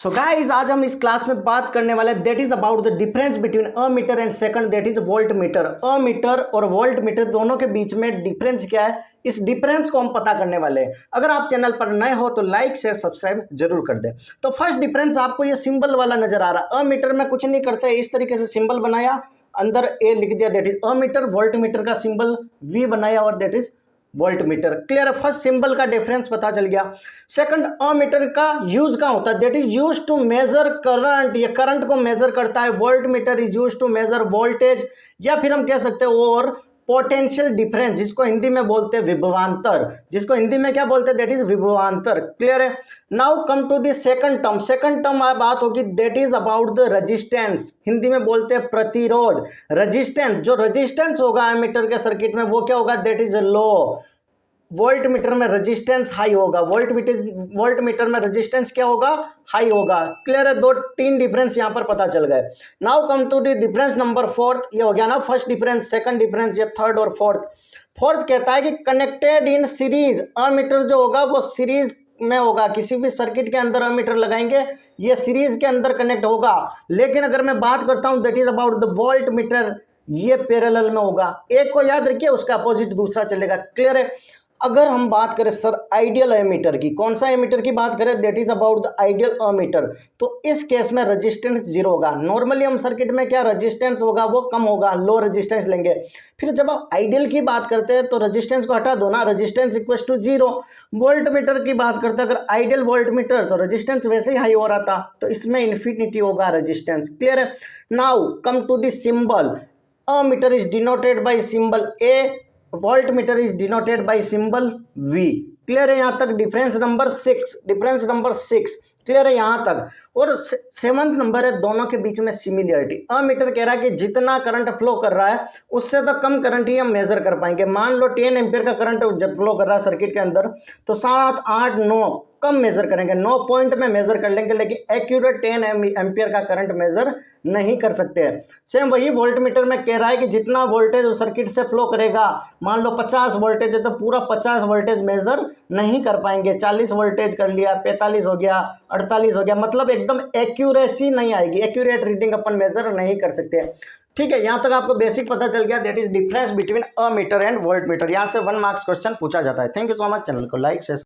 So guys, आज हम इस क्लास में बात करने वाले that is about the difference between ammeter and second that is voltmeter. Ammeter और वोल्ट मीटर दोनों के बीच में डिफरेंस क्या है, इस डिफरेंस को हम पता करने वाले हैं। अगर आप चैनल पर नए हो तो लाइक शेयर सब्सक्राइब जरूर कर दें। तो फर्स्ट डिफरेंस आपको ये सिंबल वाला नजर आ रहा है। अ मीटर में कुछ नहीं करते, इस तरीके से सिंबल बनाया, अंदर ए लिख दिया that is ammeter. Voltmeter का सिंबल वी बनाया और that is voltmeter. Clear है, फर्स्ट सिंबल का डिफरेंस पता चल गया। सेकंड, अ मीटर का यूज कहाँ होता है, that is use to measure current, ये करंट को मेजर करता है। Voltmeter is use to measure voltage, या फिर हम कह सकते हैं और पोटेंशियल डिफरेंस, जिसको हिंदी में बोलते हैं विभवांतर, जिसको हिंदी में क्या बोलते हैं, दैट इज विभवांतर। क्लियर है। Now come to the second term. Second term बात होगी that is about the resistance, Hindi में बोलते हैं प्रतिरोध। रेजिस्टेंस, जो रेजिस्टेंस होगा एमीटर के सर्किट में वो क्या होगा, that is low. Volt meter में रेजिस्टेंस हाई होगा, वोल्ट मीटर में रेजिस्टेंस क्या होगा, हाई होगा। क्लियर है, दो तीन डिफरेंस यहां पर पता चल गए। Now come to the difference number fourth. ये हो गया ना फर्स्ट डिफरेंस, सेकंड डिफरेंस, ये थर्ड और फोर्थ। फोर्थ कहता है कि कनेक्टेड इन सीरीज। अमीटर जो होगा वो सीरीज में होगा, किसी भी सर्किट के अंदर अमीटर लगाएंगे ये सीरीज के अंदर कनेक्ट होगा। लेकिन अगर मैं बात करता हूं that is about the volt meter, ये पैरेलल में होगा। एक को याद रखिए, उसका अपोजिट दूसरा चलेगा। क्लियर है। अगर हम बात करें सर आइडियल एमीटर की, कौन सा एमीटर की बात करें, that is about the ideal ammeter, तो इस केस में रेजिस्टेंस जीरो होगा। नॉर्मली हम सर्किट में क्या रेजिस्टेंस होगा, वो कम होगा, लो रेजिस्टेंस लेंगे। फिर जब आप आइडियल की बात करते हैं तो रेजिस्टेंस को हटा दो ना, resistance equal to zero. Voltmeter की बात करते हैं, अगर आइडियल वोल्ट मीटर तो रेजिस्टेंस वैसे ही हाई हो रहा था, तो इसमें इन्फिनिटी होगा रेजिस्टेंस। क्लियर है। Now come to the symbol. Ammeter is denoted by symbol A, voltmeter is denoted by symbol V। Clear है यहाँ तक, difference number 6, difference number 6 clear है यहाँ तक। और सेवंथ नंबर है दोनों के बीच में सिमिलरिटी। अ मीटर कह रहा है कि जितना करंट फ्लो कर रहा है उससे तो कम करंट ही हम मेजर कर पाएंगे। मान लो 10 एम्पियर का करंट जब फ्लो कर रहा है सर्किट के अंदर, तो 7 8 9 कम मेजर करेंगे, 9 पॉइंट में मेजर कर लेंगे, लेकिन एक्यूरेट 10 एम्पियर का करंट मेजर नहीं कर सकते हैं। सेम वही वोल्ट मीटर में कह रहा है कि जितना वोल्टेज उस सर्किट से फ्लो करेगा, मान लो 50 वोल्टेज है तो पूरा 50 वोल्टेज मेजर नहीं कर पाएंगे। 40 वोल्टेज कर लिया, 45 हो गया, 48 हो गया, मतलब एकदम एक्यूरेसी नहीं आएगी, एक्यूरेट रीडिंग अपन मेजर नहीं कर सकते। ठीक है, यहाँ तक आपको बेसिक पता चल गया, that is difference between ammeter and voltmeter. यहाँ से 1 मार्क्स क्वेश्चन पूछा जाता है। Thank you so much. Channel को लाइक शेयर